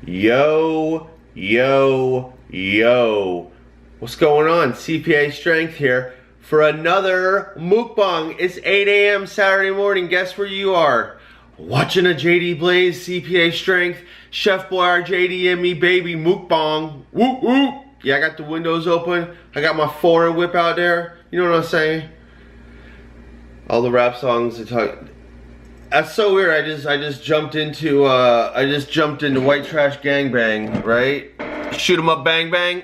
Yo, yo, yo. What's going on? CPA Strength here for another mukbang. It's 8 a.m. Saturday morning. Guess where you are? Watching a JD Blaze, CPA Strength, Chef Boyar, JD and me, baby, mukbang. Whoop, whoop. Yeah, I got the windows open. I got my foreign whip out there. You know what I'm saying? All the rap songs are talking. That's so weird. I just jumped into White Trash Gangbang, right? Shoot 'em up, bang bang.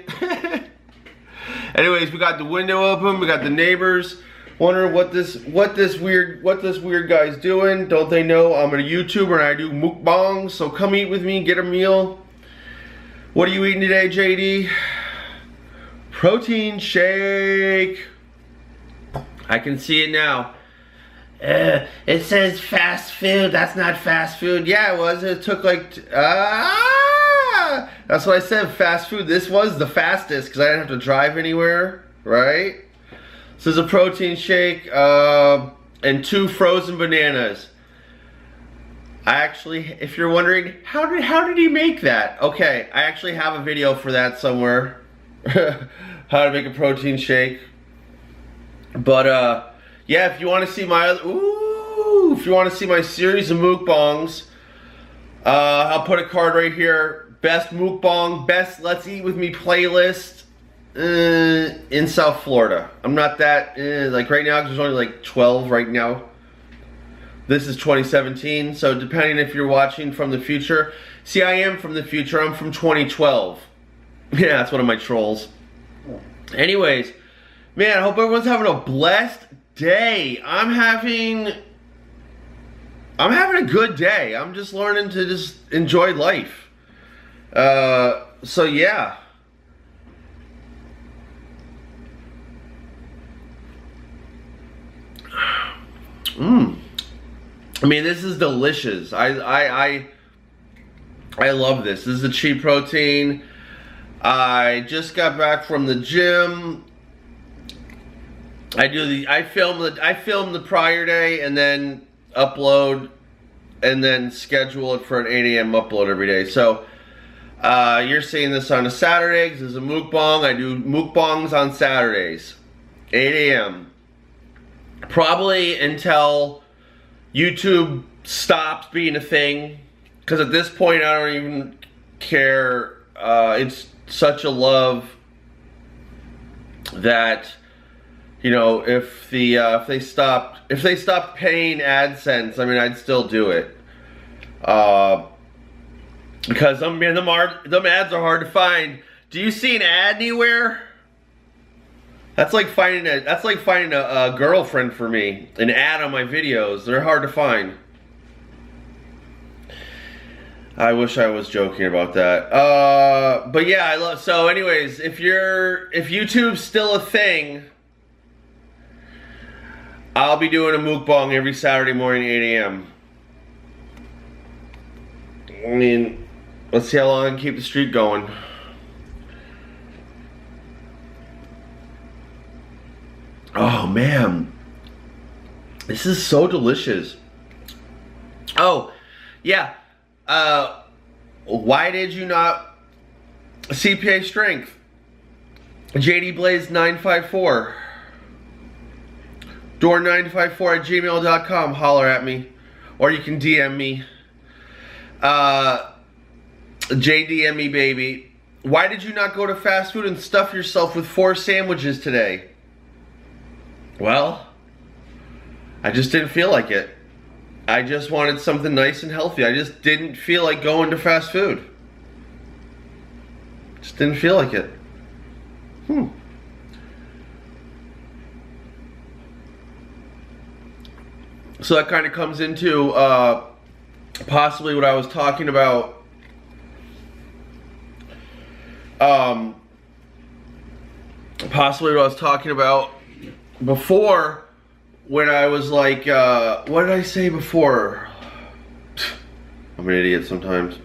Anyways, we got the window open. We got the neighbors wondering what this weird guy's doing. Don't they know I'm a YouTuber and I do mukbangs? So come eat with me, get a meal. What are you eating today, JD? Protein shake. I can see it now. It says fast food. That's not fast food. Yeah, it was. It took like that's what I said, fast food. This was the fastest because I didn't have to drive anywhere, right? This is a protein shake and 2 frozen bananas. I actually, if you're wondering, how did he make that? Okay, I actually have a video for that somewhere. How to make a protein shake. But yeah, if you want to see my if you want to see my series of mukbangs, I'll put a card right here. Best mukbang, best Let's Eat With Me playlist in South Florida. I'm not that like right now. There's only like 12 right now. This is 2017, so depending if you're watching from the future. See, I am from the future. I'm from 2012. Yeah, that's one of my trolls. Anyways, man, I hope everyone's having a blessed day. I'm having a good day. I'm just learning to just enjoy life. So yeah. I mean, this is delicious. I love this. This is a cheap protein. I just got back from the gym. I film the prior day and then upload and then schedule it for an 8 a.m. upload every day. So you're seeing this on a Saturday because it's a mukbang. I do mukbangs on Saturdays, 8 a.m. Probably until YouTube stops being a thing, because at this point I don't even care. It's such a love that, you know, if they stopped paying AdSense, I mean, I'd still do it. Because them ads are hard to find. Do you see an ad anywhere? That's like finding a girlfriend for me. An ad on my videos. They're hard to find. I wish I was joking about that. But yeah, I love. So, anyways, if YouTube's still a thing, I'll be doing a mukbang every Saturday morning, 8 a.m. I mean, let's see how long I can keep the streak going. Oh man, this is so delicious. Oh, yeah. Why did you not CPA Strength? JD Blaze 954. door954@gmail.com. Holler at me, or you can DM me. JD me, baby. Why did you not go to fast food and stuff yourself with 4 sandwiches today? Well, I just didn't feel like it. I just wanted something nice and healthy. I just didn't feel like going to fast food. Just didn't feel like it. So that kind of comes into possibly what I was talking about. Possibly what I was talking about before, when I was like, what did I say before? I'm an idiot sometimes.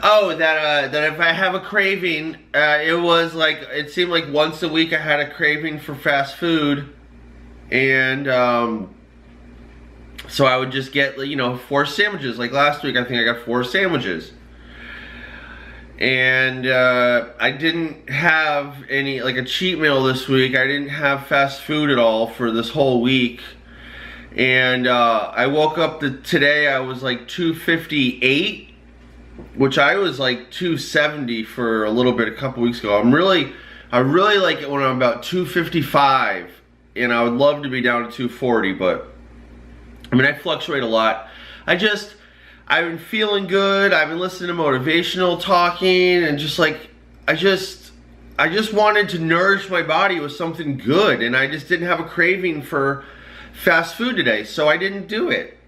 Oh, that if I have a craving, it seemed like once a week I had a craving for fast food, and so I would just get, you know, 4 sandwiches. Like last week, I think I got 4 sandwiches. And I didn't have any, like a cheat meal this week. I didn't have fast food at all for this whole week. And I woke up today, I was like 258, which I was like 270 for a little bit a couple weeks ago. I really like it when I'm about 255, and I would love to be down to 240, but I mean, I fluctuate a lot. I've been feeling good. I've been listening to motivational talking, and just like, I just wanted to nourish my body with something good, and I just didn't have a craving for fast food today, so I didn't do it.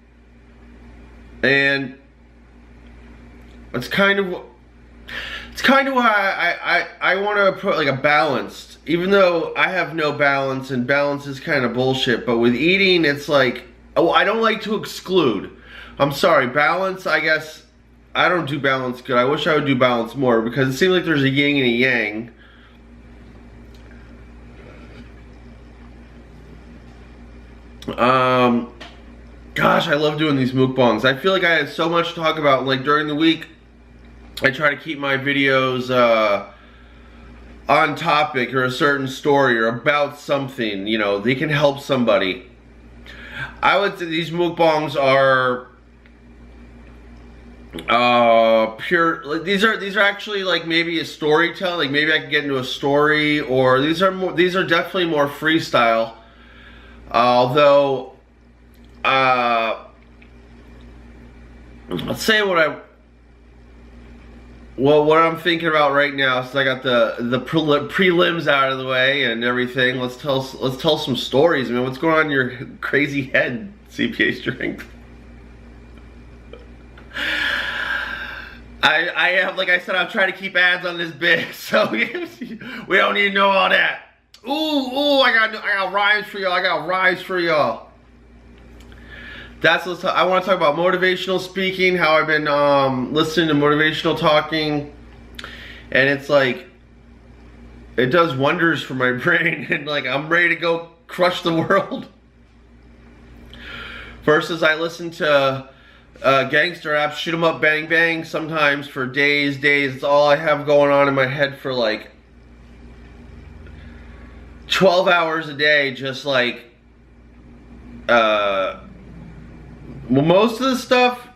And it's kind of why I want to put like a balanced, even though I have no balance, and balance is kind of bullshit, but with eating, it's like, oh, I don't like to exclude. I'm sorry, balance, I guess, I don't do balance good. I wish I would do balance more, because it seems like there's a yin and a yang. Gosh, I love doing these mukbangs. I feel like I had so much to talk about. Like during the week, I try to keep my videos on topic, or a certain story, or about something, you know, they can help somebody. I would say these mukbangs are pure, like, these are actually like maybe a storytelling, like maybe I could get into a story, or these are definitely more freestyle. Although let's say what I'm thinking about right now, since I got the prelims out of the way and everything. Let's tell some stories. I mean, what's going on in your crazy head, CPA strength? I have, like I said, I'm trying to keep ads on this bit, so we don't need to know all that. Ooh, I got rhymes for y'all. I want to talk about motivational speaking, how I've been listening to motivational talking, and it's like, it does wonders for my brain, and like, I'm ready to go crush the world. Versus I listen to gangster apps, shoot 'em up, bang bang, sometimes for days. It's all I have going on in my head for like 12 hours a day, just like, well, most of the stuff,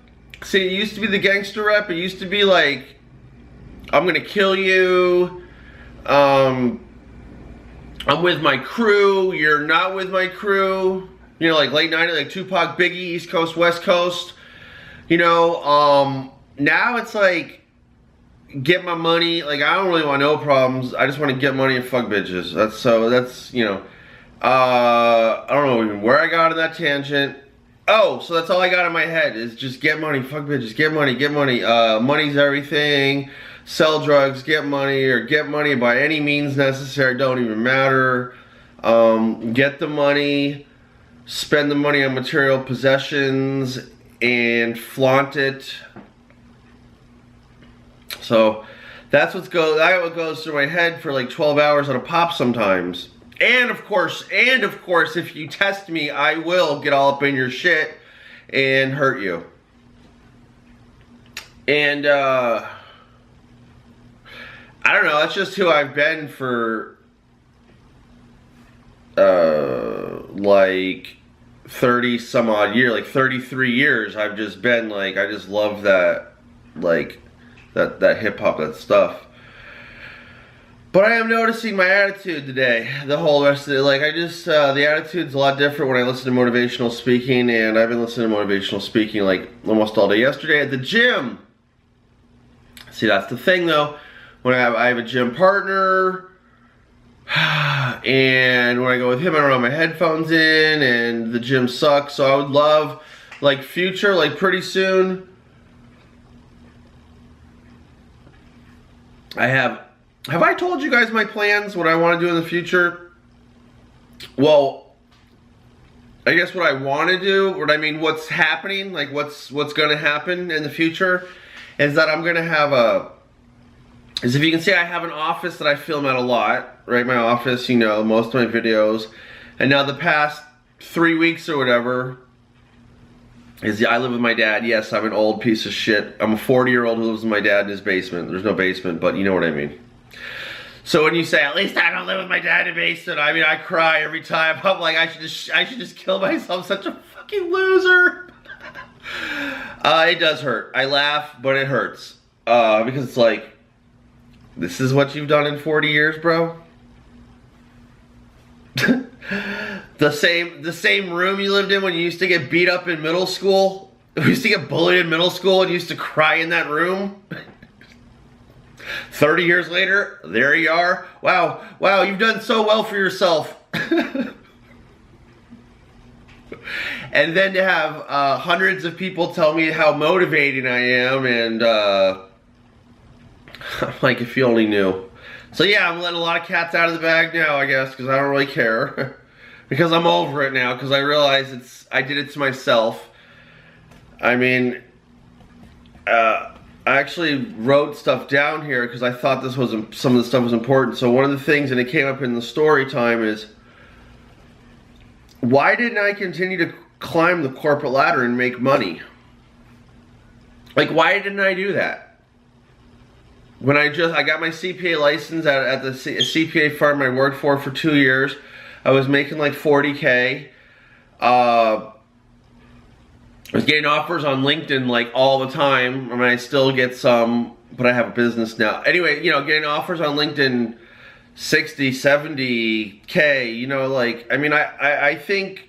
see, it used to be the gangster rap, it used to be like, I'm gonna kill you, I'm with my crew, you're not with my crew, you know, like late 90s, like Tupac, Biggie, East Coast, West Coast, you know. Now it's like, get my money, like I don't really want no problems, I just want to get money and fuck bitches. That's, you know, I don't know even where I got on that tangent. Oh, so that's all I got in my head, is just get money, fuck bitches, get money. Money's everything. Sell drugs, get money, or get money by any means necessary, don't even matter. Get the money, spend the money on material possessions, and flaunt it. So that's what goes through my head for like 12 hours at a pop sometimes. And of course, if you test me, I will get all up in your shit and hurt you. And I don't know, that's just who I've been for like 30 some odd years, like 33 years. I've just been like, I just love that, like that hip hop, that stuff. But I am noticing my attitude today, the whole rest of it. Like, the attitude's a lot different when I listen to motivational speaking, and I've been listening to motivational speaking like almost all day. Yesterday at the gym. See, that's the thing though. When I have a gym partner, and when I go with him, I don't have my headphones in, and the gym sucks. So I would love, like, future, like pretty soon, have I told you guys my plans, what I want to do in the future? Well, I guess what I want to do, what's happening, like what's going to happen in the future, is that I'm going to have if you can see, I have an office that I film at a lot, right? My office, you know, most of my videos. And now the past 3 weeks or whatever, is I live with my dad. Yes, I'm an old piece of shit. I'm a 40-year-old who lives with my dad in his basement. There's no basement, but you know what I mean. So when you say, at least I don't live with my dad in the basement, I mean, I cry every time. I'm like, I should just kill myself. Such a fucking loser. It does hurt. I laugh, but it hurts. Because it's like, this is what you've done in 40 years, bro? The same room you lived in when you used to get beat up in middle school? You used to get bullied in middle school and you used to cry in that room? 30 years later, there you are. Wow, you've done so well for yourself. And then to have hundreds of people tell me how motivating I am, and I'm like, if you only knew. So yeah, I'm letting a lot of cats out of the bag now, I guess, because I don't really care. Because I'm over it now, because I realize I did it to myself. I mean, I actually wrote stuff down here because I thought some of the stuff was important. So one of the things, and it came up in the story time, is why didn't I continue to climb the corporate ladder and make money? Like, why didn't I do that? When I got my CPA license at the CPA firm I worked for 2 years, I was making like 40K. I was getting offers on LinkedIn like all the time. I mean, I still get some, but I have a business now. Anyway, you know, getting offers on LinkedIn, 60, 70K, you know, like, I mean, I think,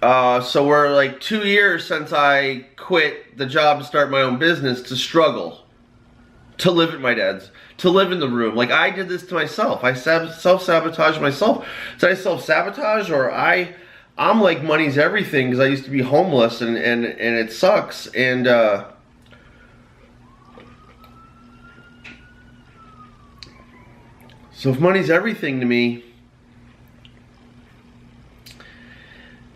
so we're like 2 years since I quit the job to start my own business to struggle, to live at my dad's, to live in the room. Like, I did this to myself. I self-sabotaged myself. Did I self-sabotage, or I'm like, money's everything, because I used to be homeless, and it sucks. And so if money's everything to me,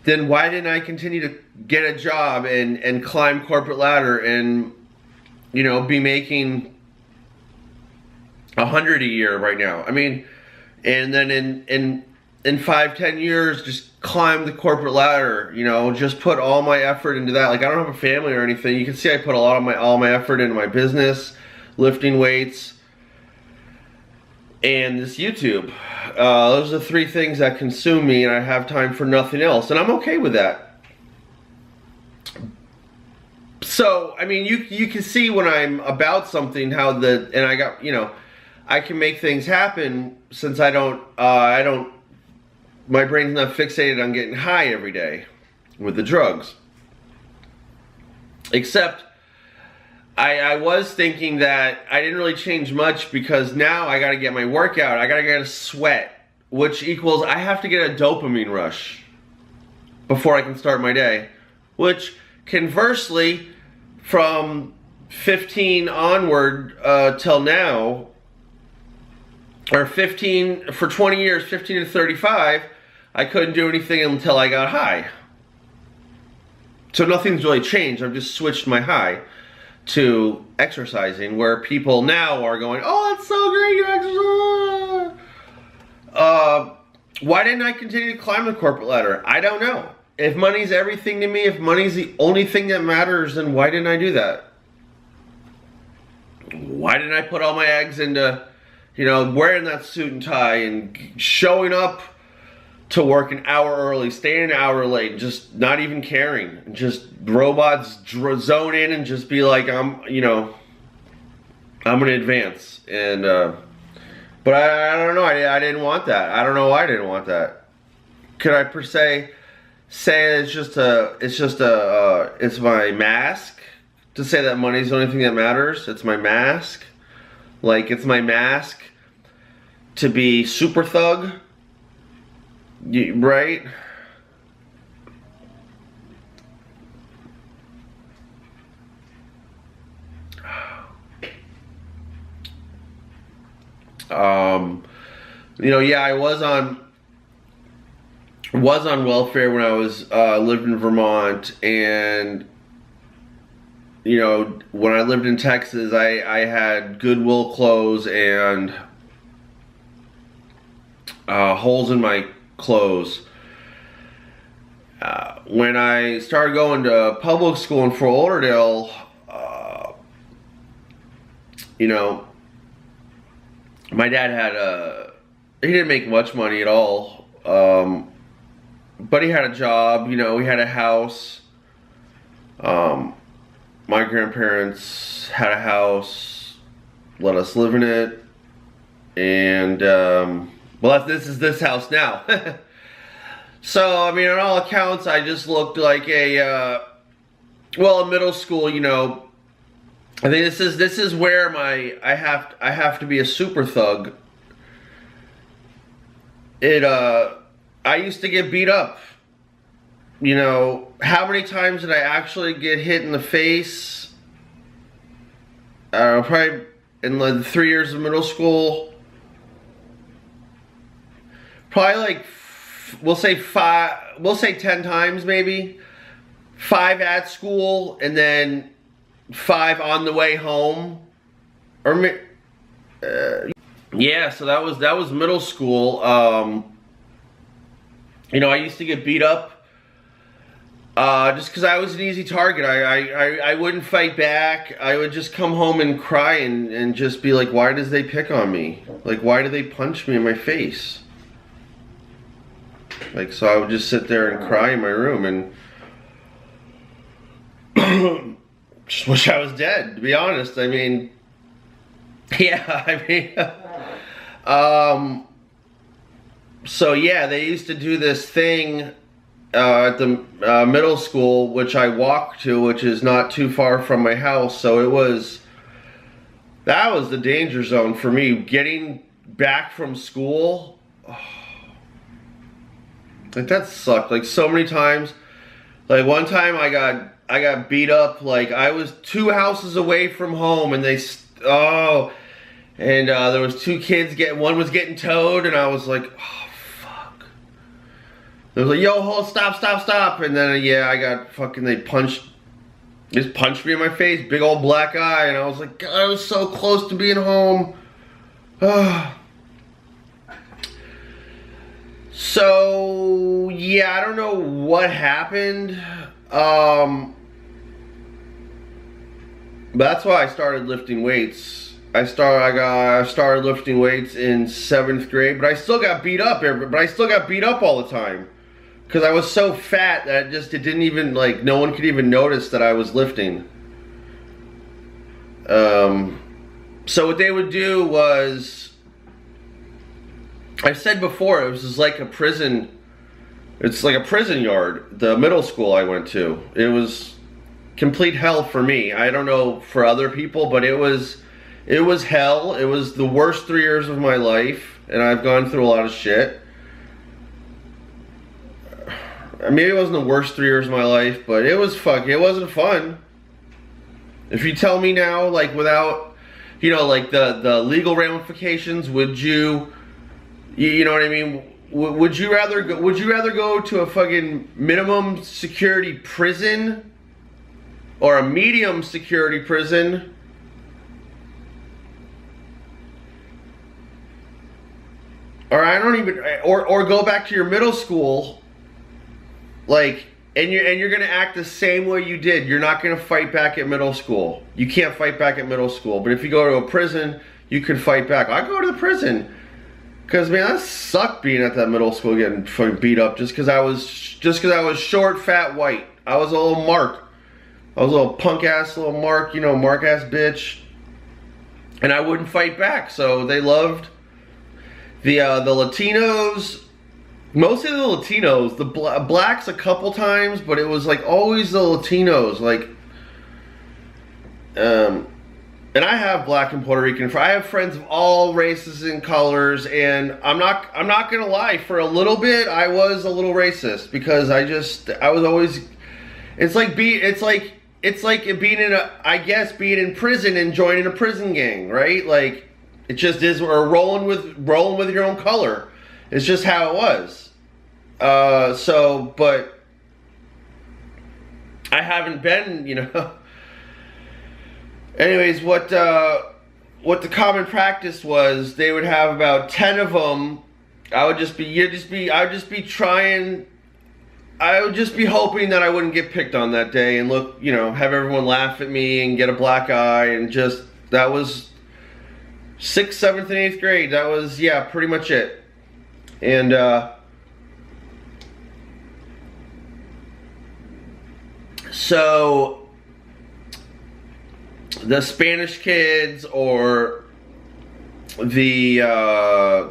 then why didn't I continue to get a job and climb corporate ladder and, you know, be making $100 a year right now? I mean, and then in 5-10 years, just climb the corporate ladder, you know, just put all my effort into that. Like, I don't have a family or anything. You can see I put a lot of all my effort into my business, lifting weights, and this YouTube. Those are the 3 things that consume me, and I have time for nothing else, and I'm okay with that. So, I mean, you can see when I'm about something how and I got, you know, I can make things happen since my brain's not fixated on getting high every day with the drugs. Except, I was thinking that I didn't really change much, because now I gotta get my workout, I gotta get a sweat, which equals I have to get a dopamine rush before I can start my day. Which, conversely, from 15 onward till now, or 15, for 20 years, 15 to 35, I couldn't do anything until I got high. So nothing's really changed. I've just switched my high to exercising, where people now are going, oh, that's so great, you exercise. Why didn't I continue to climb the corporate ladder? I don't know. If money's everything to me, if money's the only thing that matters, then why didn't I do that? Why didn't I put all my eggs into, you know, wearing that suit and tie and showing up to work an hour early, staying an hour late, just not even caring, just robots zone in and just be like, I'm gonna advance. And but I don't know, I didn't want that. I don't know why I didn't want that. Could I per se say it's my mask to say that money's the only thing that matters? It's my mask. Like, it's my mask to be super thug, right? You know, yeah, I was on welfare when I was lived in Vermont, and you know, when I lived in Texas, I had Goodwill clothes and holes in my clothes. when I started going to public school in Fort Lauderdale, you know, my dad had he didn't make much money at all, but he had a job, you know, he had a house. My grandparents had a house, let us live in it, and well, this is this house now. So, I mean, on all accounts, I just looked like a, well, in middle school, you know, I think this is where I have to be a super thug. I used to get beat up. You know, how many times did I actually get hit in the face? Probably in the 3 years of middle school. Probably like, we'll say 10 times maybe. 5 at school, and then 5 on the way home. Or yeah, so that was middle school. You know, I used to get beat up just because I was an easy target. I wouldn't fight back. I would just come home and cry and just be like, why does they pick on me? Like, why do they punch me in my face? Like, so I would just sit there and cry in my room and just wish I was dead, to be honest. I mean, yeah, I mean, so yeah, they used to do this thing at the middle school, which I walked to, which is not too far from my house. So that was the danger zone for me. Getting back from school, like that sucked. Like so many times, like one time I got beat up. Like I was 2 houses away from home, and there was 2 kids one was getting towed, and I was like, oh fuck. They was like, yo, hold, stop. And then yeah, I got fucking, they just punched me in my face, big old black eye, and I was like, God, I was so close to being home. So yeah, I don't know what happened. But that's why I started lifting weights. I started lifting weights in 7th grade, but I still got beat up. But I still got beat up all the time because I was so fat that it didn't even, like, no one could even notice that I was lifting. So what they would do was, I've said before, it was just like a prison. It's like a prison yard. The middle school I went to, it was complete hell for me. I don't know for other people, but it was hell. It was the worst 3 years of my life, and I've gone through a lot of shit. Maybe it wasn't the worst 3 years of my life, but it wasn't fun. If you tell me now, like, without, you know, like the legal ramifications, would you know what I mean? Would you rather go to a fucking minimum security prison or a medium security prison, or go back to your middle school, like, and you're gonna act the same way you did? You're not gonna fight back at middle school. You can't fight back at middle school. But if you go to a prison, you can fight back. I go to the prison. Cause man, that sucked being at that middle school getting fucking beat up just cause I was short, fat, white. I was a little mark. I was a little punk ass little mark, you know, mark ass bitch. And I wouldn't fight back. So they loved the Latinos, mostly the Latinos, the blacks a couple times, but it was like always the Latinos, like, and I have black and Puerto Rican. I have friends of all races and colors, and I'm not gonna lie. For a little bit, I was a little racist because I was always. It's like being in prison and joining a prison gang, right? Like it just is. Or rolling with your own color. It's just how it was. But I haven't been, you know. Anyways, what the common practice was, they would have about 10 of them. I would just be trying I would just be hoping that I wouldn't get picked on that day and look, you know, have everyone laugh at me and get a black eye, and just, that was 6th, 7th, and 8th grade. That was, yeah, pretty much it. And, so, the Spanish kids or the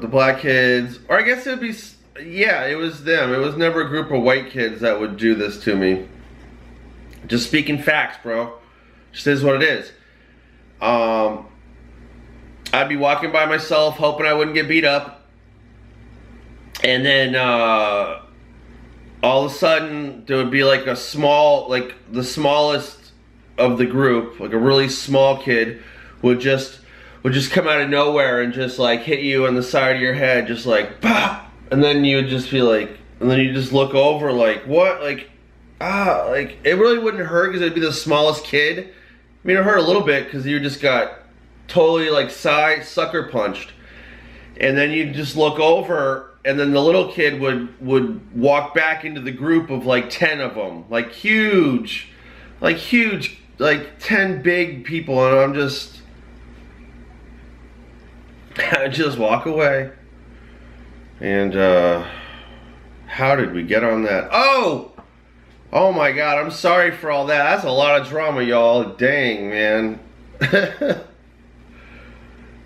black kids, or I guess it would be, yeah, it was them. It was never a group of white kids that would do this to me. Just speaking facts, bro. Just is what it is. I'd be walking by myself, hoping I wouldn't get beat up. And then, all of a sudden, there would be like a small, like the smallest of the group, like a really small kid, would just come out of nowhere and just like hit you on the side of your head, just like, bah! And then you would just be like, and then you just look over like, what? Like, like, it really wouldn't hurt because it'd be the smallest kid. I mean, it hurt a little bit because you just got totally like sucker punched. And then you just look over, and then the little kid would walk back into the group of like 10 of them, like huge, like 10 big people, and I'm just, I just walk away. And how did we get on that? Oh my God, I'm sorry for all that. That's a lot of drama, y'all. Dang, man.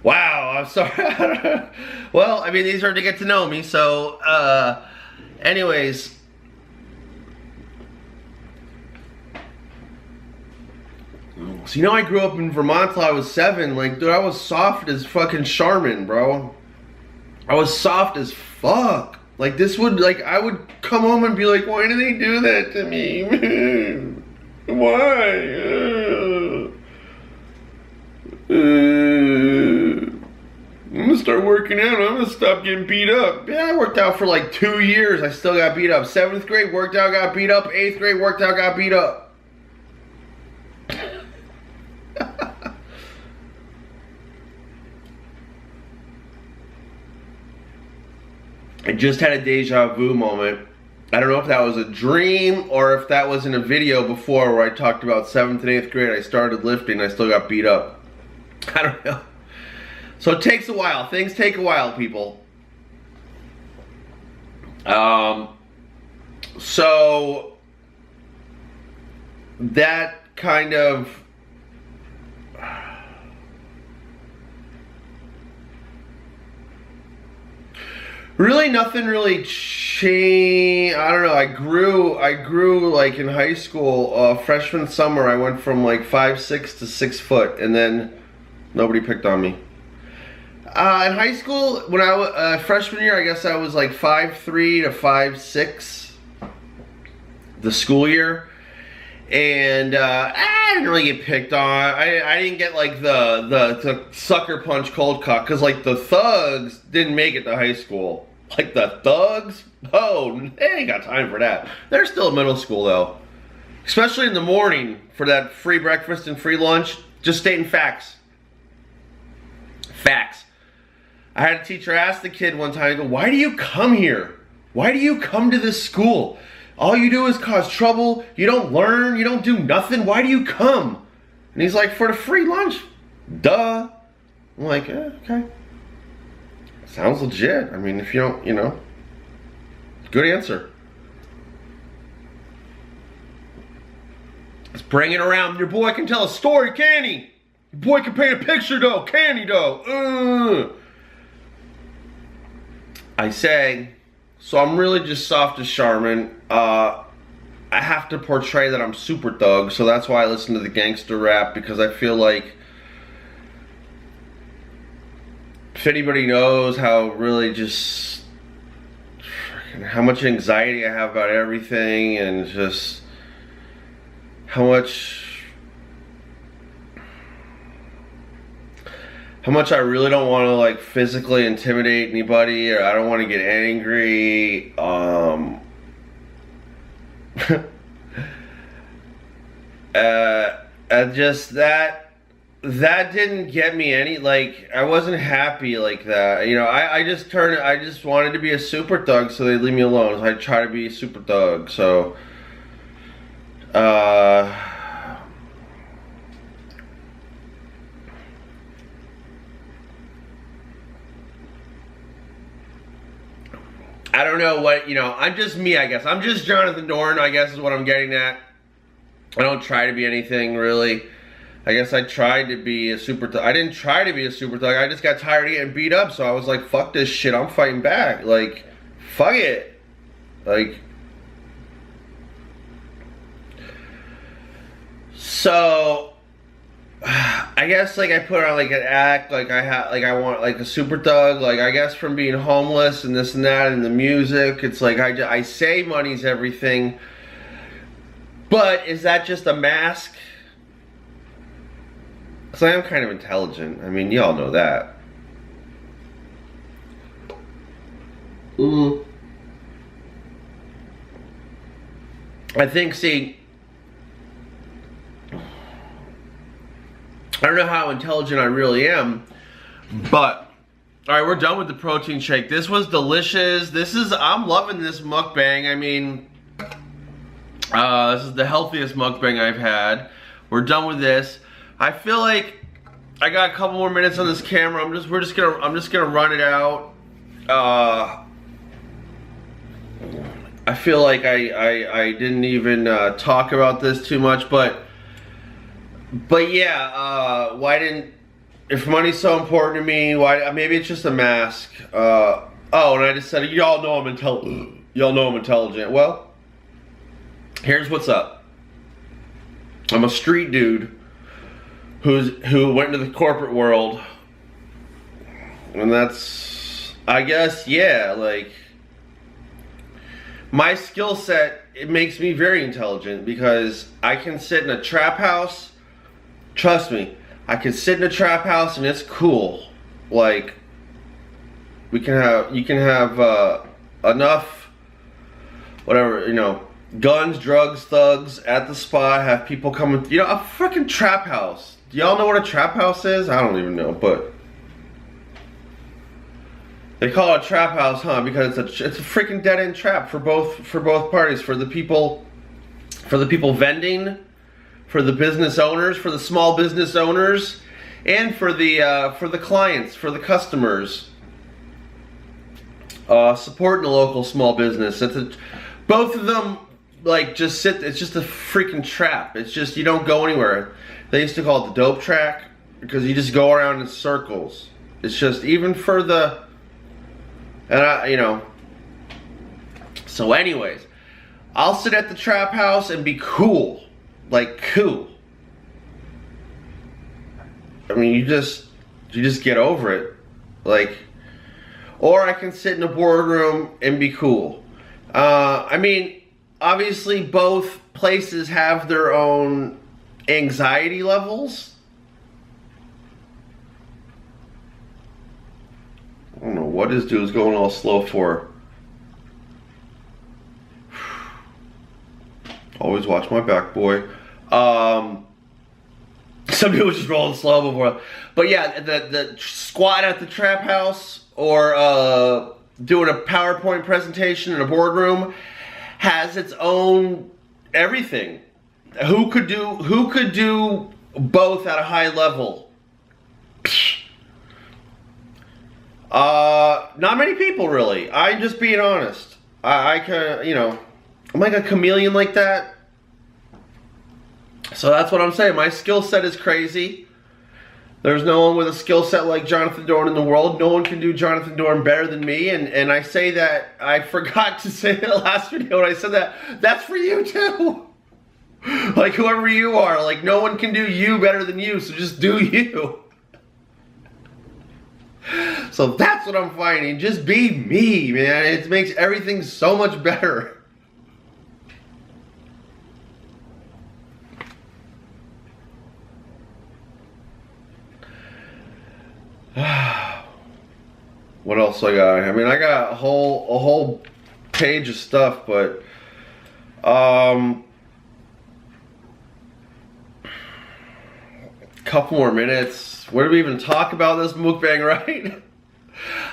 Wow, I'm sorry. Well, I mean, these are to get to know me, so anyways. So, you know, I grew up in Vermont till I was 7. Like, dude, I was soft as fucking Charmin, bro. I was soft as fuck. Like, this would, like, I would come home and be like, why do they do that to me? Why? I'm gonna start working out. I'm gonna stop getting beat up. Yeah, I worked out for like 2 years. I still got beat up. 7th grade, worked out, got beat up. 8th grade, worked out, got beat up. I just had a deja vu moment. I don't know if that was a dream or if that was in a video before where I talked about 7th and 8th grade. I started lifting, I still got beat up. I don't know. So it takes a while. Things take a while, people. So that kind of really nothing really changed. I don't know. I grew like in high school. Freshman summer, I went from like 5'6" to 6 foot, and then nobody picked on me. In high school, when I was freshman year, I guess I was like 5'3" to 5'6". The school year, and I didn't really get picked on. I didn't get like the sucker punch cold cock, because like the thugs didn't make it to high school. Like the thugs, oh, they ain't got time for that. They're still in middle school though, especially in the morning for that free breakfast and free lunch. Just stating facts. Facts. I had a teacher ask the kid one time, I go, why do you come here? Why do you come to this school? All you do is cause trouble. You don't learn. You don't do nothing. Why do you come? And he's like, for the free lunch. Duh. I'm like, okay. Sounds legit. I mean, if you don't, you know. Good answer. Let's bring it around. Your boy can tell a story, can he? Your boy can paint a picture, though. Can he, though? I say... So I'm really just soft as Charmin. I have to portray that I'm super thug, so that's why I listen to the gangster rap, because I feel like if anybody knows how really just how much anxiety I have about everything, and just how much I really don't want to like physically intimidate anybody, or I don't want to get angry. Just that that didn't get me any, like, I wasn't happy like that. You know, I just wanted to be a super thug, so they leave me alone. So I try to be a super thug, so, I don't know what, you know, I'm just me, I guess. I'm just Jonathan Dorn, I guess is what I'm getting at. I don't try to be anything, really. I guess I tried to be a super thug. I didn't try to be a super thug. I just got tired of getting beat up, so I was like, fuck this shit, I'm fighting back. Like, fuck it. Like, so, I guess, like, I put on, like, an act, like, I want, like, a super thug, like, I guess from being homeless and this and that and the music, it's like, I say money's everything, but is that just a mask? Because I am kind of intelligent. I mean, y'all know that. I think, see, I don't know how intelligent I really am, but, alright, we're done with the protein shake. This was delicious. I'm loving this mukbang. I mean, this is the healthiest mukbang I've had. We're done with this. I feel like I got a couple more minutes on this camera. I'm just gonna run it out. I feel like I didn't even talk about this too much, but yeah, why didn't, if money's so important to me, why, maybe it's just a mask. Oh, and I just said, y'all know I'm intelligent. Y'all know I'm intelligent. Well, here's what's up. I'm a street dude who went into the corporate world, and that's, I guess, yeah, like, my skill set, it makes me very intelligent, because I can sit in a trap house. Trust me, I can sit in a trap house and it's cool. Like, you can have enough, whatever, you know, guns, drugs, thugs at the spot, have people coming, you know, a freaking trap house. Do y'all know what a trap house is? I don't even know, but they call it a trap house, huh? Because it's a freaking dead end trap for both parties, for the people vending, for the business owners, for the small business owners, and for the clients, for the customers. Supporting a local small business. Both of them, like, just sit. It's just a freaking trap. It's just, you don't go anywhere. They used to call it the dope track, because you just go around in circles. It's just, even for the, and you know. So anyways, I'll sit at the trap house and be cool. Like, cool. I mean, you just get over it. Like, or I can sit in a boardroom and be cool. I mean, obviously both places have their own anxiety levels. I don't know what this dude's going all slow for. Always watch my back, boy. Some dude was just rolling slow before. But yeah, the squat at the trap house, or doing a PowerPoint presentation in a boardroom, has its own everything. Who could do both at a high level? Not many people, really. I'm just being honest. I can, you know, I'm like a chameleon like that. So that's what I'm saying. My skill set is crazy. There's no one with a skill set like Jonathan Dorn in the world. No one can do Jonathan Dorn better than me. And I say that, I forgot to say in the last video when I said that, that's for you too. Like, whoever you are, like, no one can do you better than you, so just do you. So that's what I'm finding. Just be me, man. It makes everything so much better. What else I got? I mean, I got a whole page of stuff, but couple more minutes. What do we even talk about this mukbang, right?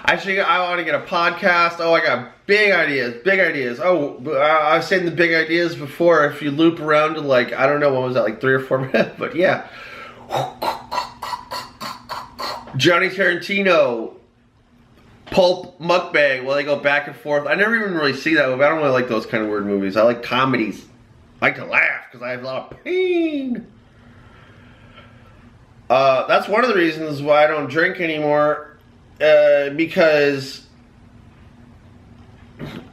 Actually, I want to get a podcast. Oh, I got big ideas, big ideas. Oh, I was saying the big ideas before. If you loop around to like, I don't know, what was that, like 3 or 4 minutes? But yeah. Johnny Tarantino, Pulp Mukbang, well, they go back and forth. I never even really see that movie. I don't really like those kind of weird movies. I like comedies. I like to laugh because I have a lot of pain. That's one of the reasons why I don't drink anymore. Because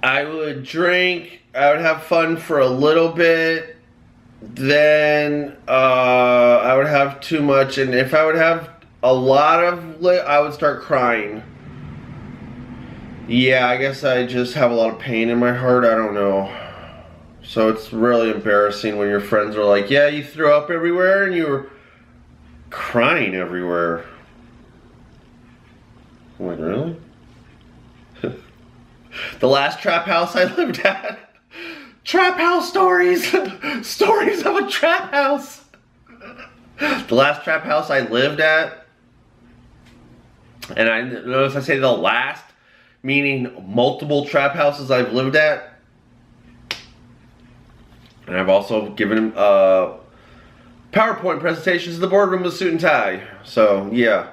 I would drink, I would have fun for a little bit, then I would have too much, and if I would have a lot of I would start crying. Yeah, I guess I just have a lot of pain in my heart, I don't know. So it's really embarrassing when your friends are like, yeah, you threw up everywhere and you were crying everywhere. I'm like, really? The last trap house I lived at. Trap house stories. Stories of a trap house. The last trap house I lived at. And I notice I say the last, meaning multiple trap houses I've lived at. And I've also given PowerPoint presentations in the boardroom with a suit and tie. So, yeah.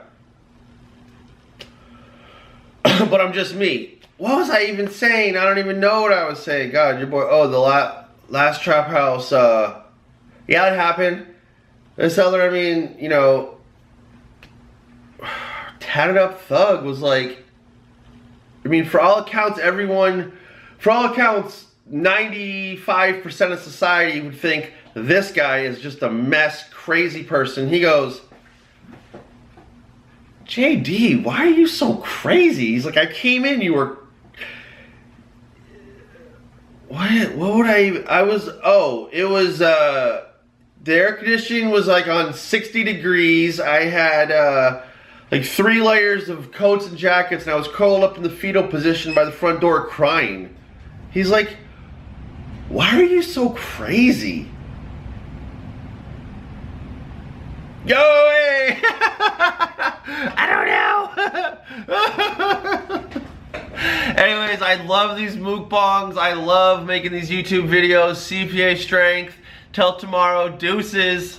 But I'm just me. What was I even saying? I don't even know what I was saying. God, your boy. Oh, the last trap house. Yeah, it happened. This other, I mean, you know, tatted up thug was like, I mean, for all accounts, 95% of society would think this guy is just a mess, crazy person. He goes, JD, why are you so crazy? He's like, I came in, you were... What would I even... it was, the air conditioning was like on 60 degrees. I had, like 3 layers of coats and jackets, and I was curled up in the fetal position by the front door crying. He's like, why are you so crazy? Yo, hey! I don't know. Anyways, I love these mukbangs. I love making these YouTube videos. CPA strength. Till tomorrow. Deuces.